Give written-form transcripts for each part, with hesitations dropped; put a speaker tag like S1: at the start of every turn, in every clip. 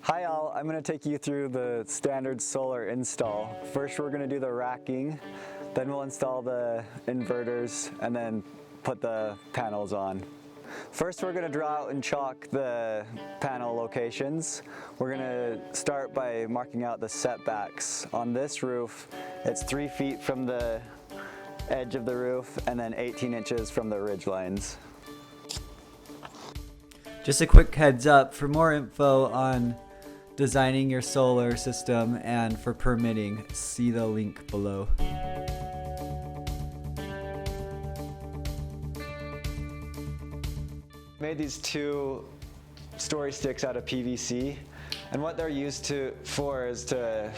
S1: Hi all, I'm going to take you through the standard solar install. First we're going to do the racking, then we'll install the inverters and then put the panels on. First we're going to draw out in chalk the panel locations. We're going to start by marking out the setbacks. On this roof it's 3 feet from the edge of the roof and then 18 inches from the ridge lines.
S2: Just a quick heads up, for more info on designing your solar system and for permitting, see the link below.
S1: Made these 2 story sticks out of PVC, and what they're used for is to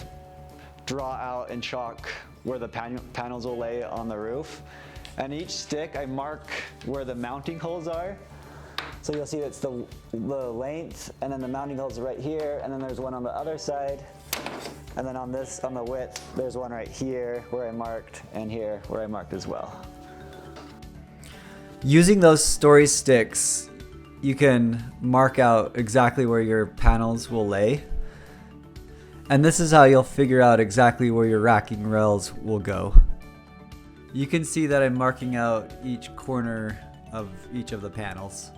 S1: draw out in chalk where the panels will lay on the roof. And each stick I mark where the mounting holes are. So you'll see it's the length, and then the mounting holes right here, and then there's one on the other side. And then on the width, there's one right here where I marked, and here where I marked as well.
S2: Using those story sticks, you can mark out exactly where your panels will lay. And this is how you'll figure out exactly where your racking rails will go. You can see that I'm marking out each corner of each of the panels.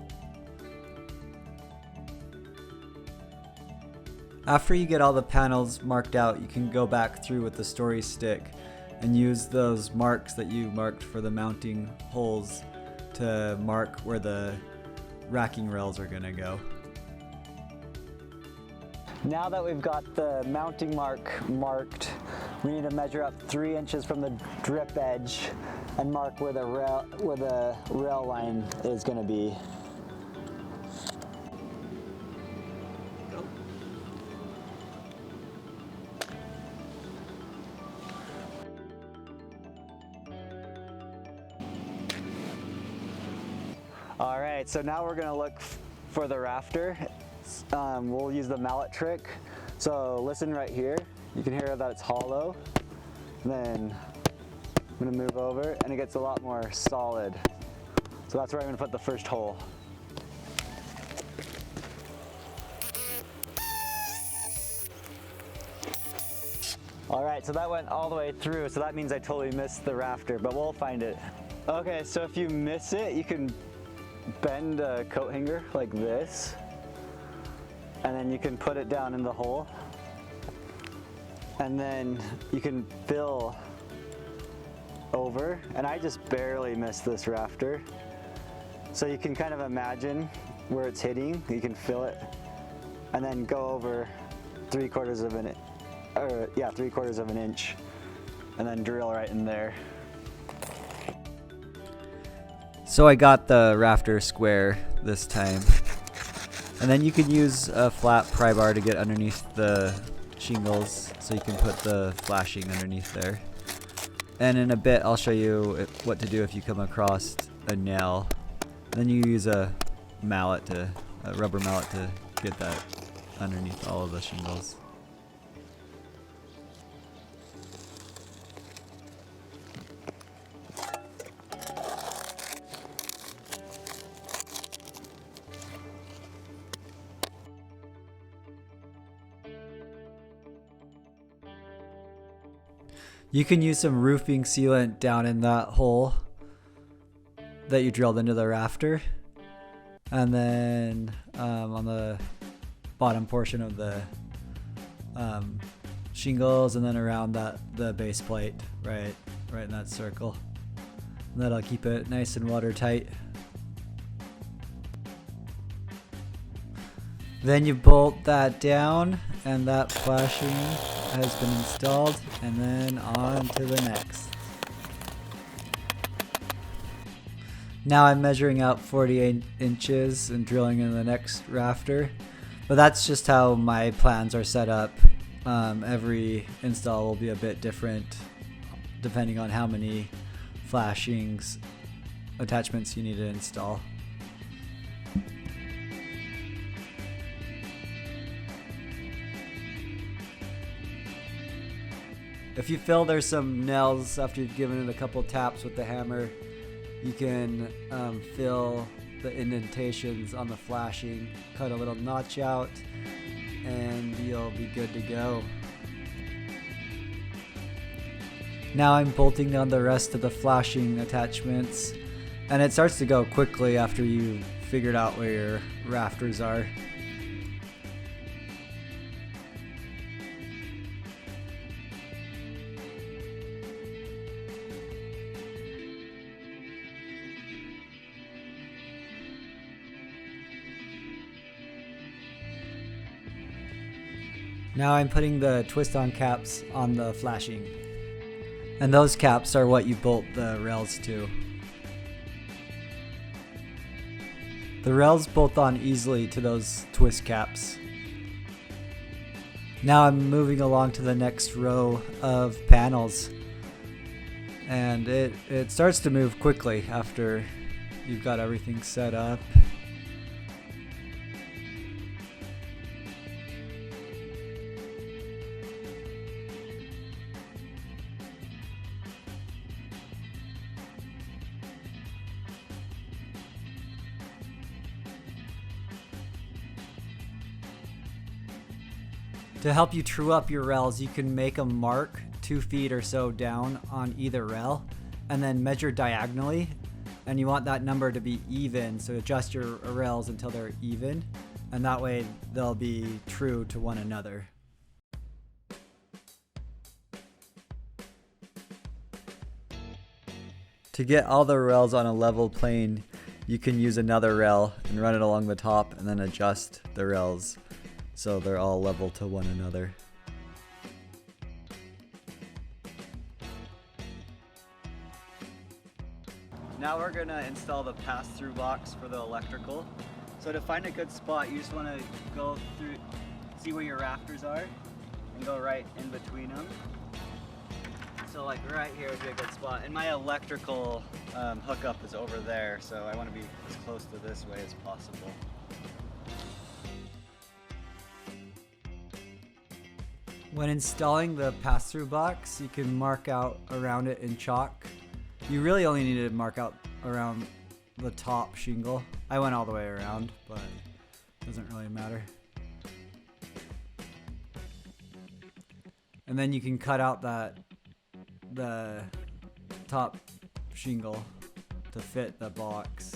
S2: After you get all the panels marked out, you can go back through with the story stick and use those marks that you marked for the mounting holes to mark where the racking rails are gonna go.
S1: Now that we've got the mounting marked, we need to measure up 3 inches from the drip edge and mark where the rail line is gonna be. All right, so now we're gonna look for the rafter. We'll use the mallet trick. So listen right here. You can hear that it's hollow. And then I'm gonna move over and it gets a lot more solid. So that's where I'm gonna put the first hole. All right, so that went all the way through, so that means I totally missed the rafter, but we'll find it. Okay, so if you miss it, you can bend a coat hanger like this, and then you can put it down in the hole, and then you can fill over, and I just barely missed this rafter. So you can kind of imagine where it's hitting, you can fill it, and then go over 3/4 of an inch, and then drill right in there.
S2: So I got the rafter square this time. And then you can use a flat pry bar to get underneath the shingles so you can put the flashing underneath there. And in a bit I'll show you what to do if you come across a nail. Then you use a rubber mallet to get that underneath all of the shingles. You can use some roofing sealant down in that hole that you drilled into the rafter. And then on the bottom portion of the shingles, and then around the base plate, right in that circle. And that'll keep it nice and watertight. Then you bolt that down, and that flashing has been installed, and then on to the next. Now I'm measuring out 48 inches and drilling in the next rafter, but that's just how my plans are set up. Every install will be a bit different depending on how many flashings attachments you need to install. If you feel there's some nails after you've given it a couple taps with the hammer, you can fill the indentations on the flashing, cut a little notch out, and you'll be good to go. Now I'm bolting down the rest of the flashing attachments, and it starts to go quickly after you've figured out where your rafters are. Now I'm putting the twist-on caps on the flashing. And those caps are what you bolt the rails to. The rails bolt on easily to those twist caps. Now I'm moving along to the next row of panels. And it starts to move quickly after you've got everything set up. To help you true up your rails, you can make a mark 2 feet or so down on either rail and then measure diagonally, and you want that number to be even, so adjust your rails until they're even, and that way they'll be true to one another. To get all the rails on a level plane, you can use another rail and run it along the top and then adjust the rails so they're all level to one another. Now we're gonna install the pass-through box for the electrical. So to find a good spot, you just wanna go through, see where your rafters are, and go right in between them. So like right here would be a good spot. And my electrical hookup is over there, so I wanna be as close to this way as possible. When installing the pass-through box, you can mark out around it in chalk. You really only need to mark out around the top shingle. I went all the way around, but it doesn't really matter. And then you can cut out the top shingle to fit the box.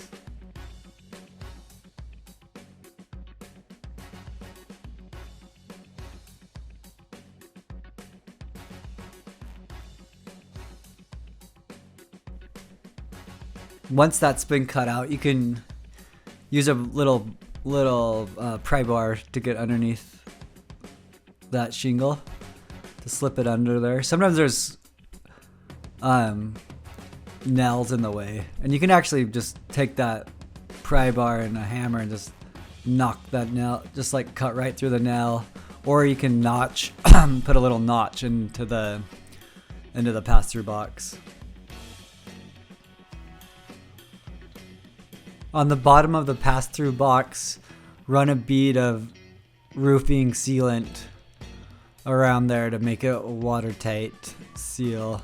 S2: Once that's been cut out, you can use a little pry bar to get underneath that shingle to slip it under there. Sometimes there's nails in the way, and you can actually just take that pry bar and a hammer and just knock that nail, just like cut right through the nail, or you can notch, put a little notch into the pass-through box. On the bottom of the pass-through box, run a bead of roofing sealant around there to make it a watertight seal.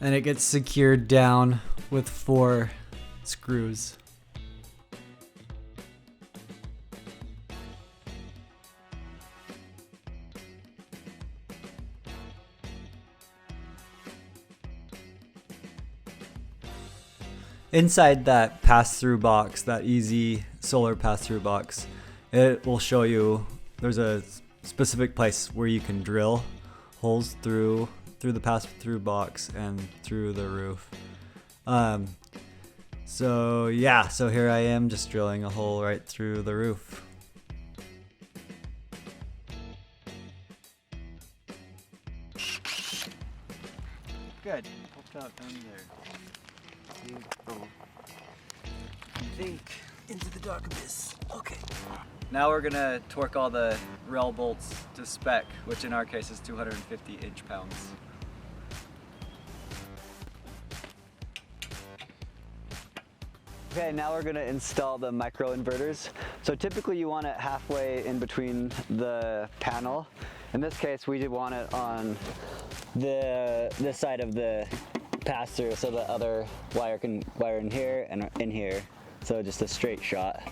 S2: And it gets secured down with 4 screws. Inside that pass-through box, that easy solar pass-through box, it will show you there's a specific place where you can drill holes through the pass-through box and through the roof. So here I am just drilling a hole right through the roof. Good. Hooked up down there. Think into the dark abyss. Okay. Now we're gonna torque all the rail bolts to spec, which in our case is 250 inch-pounds.
S1: Okay, now we're gonna install the microinverters. So typically you want it halfway in between the panel. In this case, we want it on this side of the pass through so the other wire can wire in here and in here. So just a straight shot.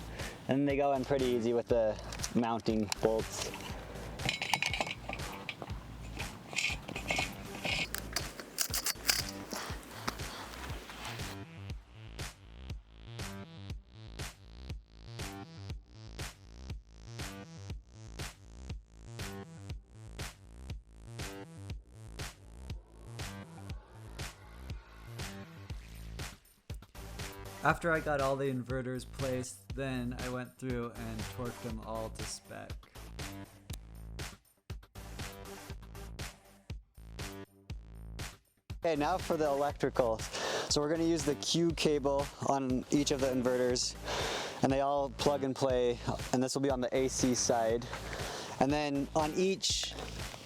S1: And they go in pretty easy with the mounting bolts.
S2: After I got all the inverters placed, then I went through and torqued them all to spec.
S1: Okay, now for the electrical. So we're going to use the Q-cable on each of the inverters, and they all plug and play, and this will be on the AC side. And then on each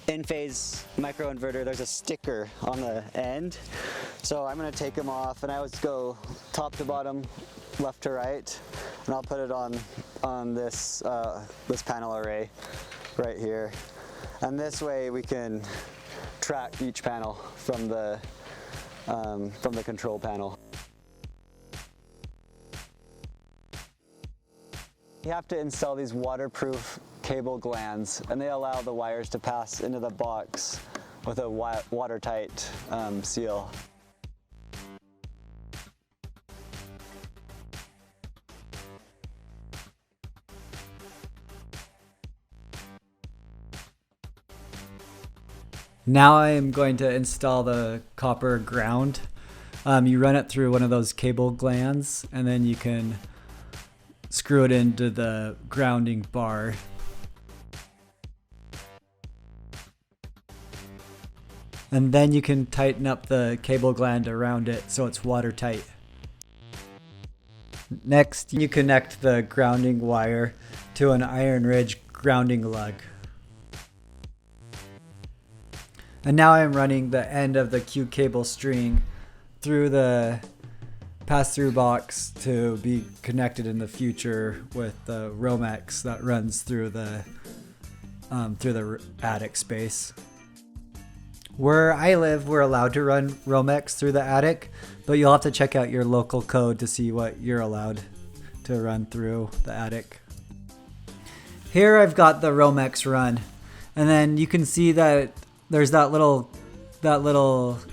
S1: Enphase microinverter, there's a sticker on the end. So I'm going to take them off, and I always go top to bottom, left to right, and I'll put it on this this panel array right here. And this way we can track each panel from the control panel. You have to install these waterproof cable glands, and they allow the wires to pass into the box with a watertight seal.
S2: Now I am going to install the copper ground. You run it through one of those cable glands, and then you can screw it into the grounding bar. And then you can tighten up the cable gland around it so it's watertight. Next, you connect the grounding wire to an iron ridge grounding lug. And now I'm running the end of the Q-cable string through the pass-through box to be connected in the future with the Romex that runs through the attic space. Where I live, we're allowed to run Romex through the attic, but you'll have to check out your local code to see what you're allowed to run through the attic. Here I've got the Romex run, and then you can see that there's that little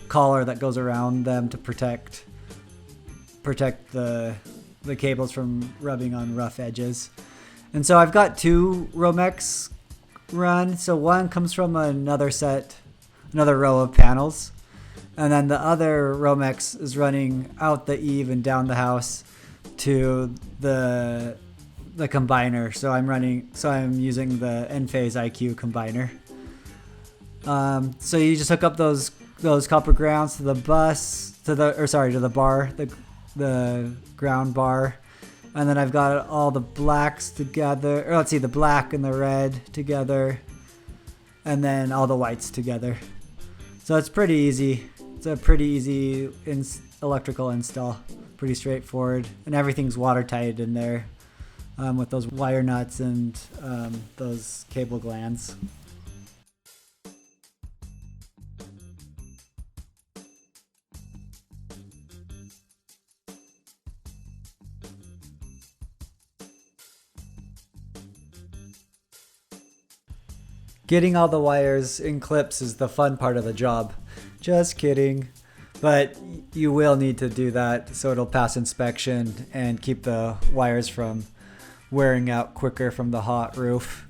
S2: collar that goes around them to protect the cables from rubbing on rough edges. And so I've got two Romex run. So one comes from another row of panels, and then the other Romex is running out the eave and down the house to the combiner. So I'm using the Enphase IQ combiner. So you just hook up those copper grounds to the to the bar, the ground bar, and then I've got all the blacks together, or let's see, the black and the red together, and then all the whites together. So it's pretty easy. It's a pretty easy electrical install, pretty straightforward, and everything's watertight in there with those wire nuts and those cable glands. Getting all the wires in clips is the fun part of the job. Just kidding. But you will need to do that so it'll pass inspection and keep the wires from wearing out quicker from the hot roof.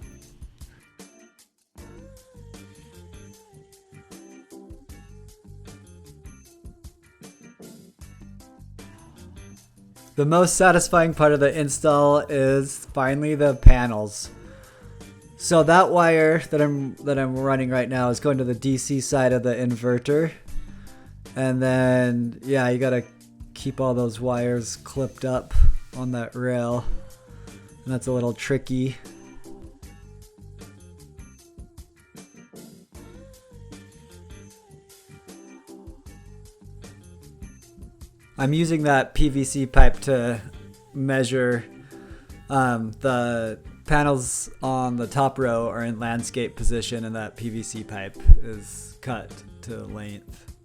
S2: The most satisfying part of the install is finally the panels. So that wire that I'm running right now is going to the DC side of the inverter. And then, yeah, you gotta keep all those wires clipped up on that rail. And that's a little tricky. I'm using that PVC pipe to measure the panels on the top row are in landscape position, and that PVC pipe is cut to length.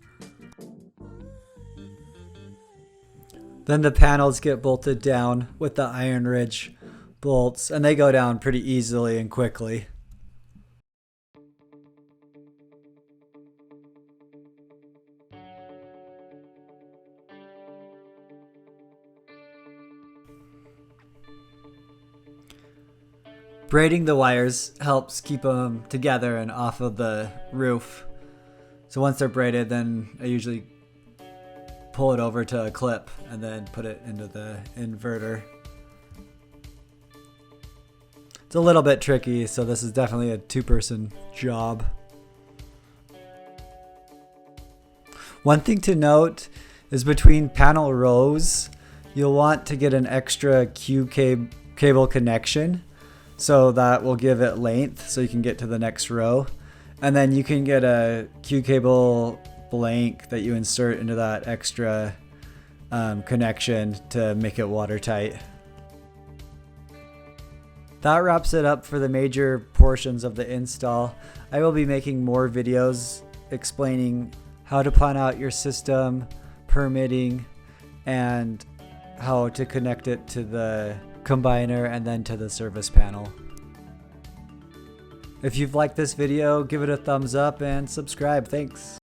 S2: Then the panels get bolted down with the iron ridge bolts, and they go down pretty easily and quickly. Braiding the wires helps keep them together and off of the roof. So once they're braided, then I usually pull it over to a clip and then put it into the inverter. It's a little bit tricky, so this is definitely a two-person job. One thing to note is between panel rows, you'll want to get an extra Q-cable connection, so that will give it length so you can get to the next row. And then you can get a Q-cable blank that you insert into that extra connection to make it watertight. That wraps it up for the major portions of the install. I will be making more videos explaining how to plan out your system, permitting, and how to connect it to the combiner and then to the service panel. If you've liked this video, give it a thumbs up and subscribe. Thanks.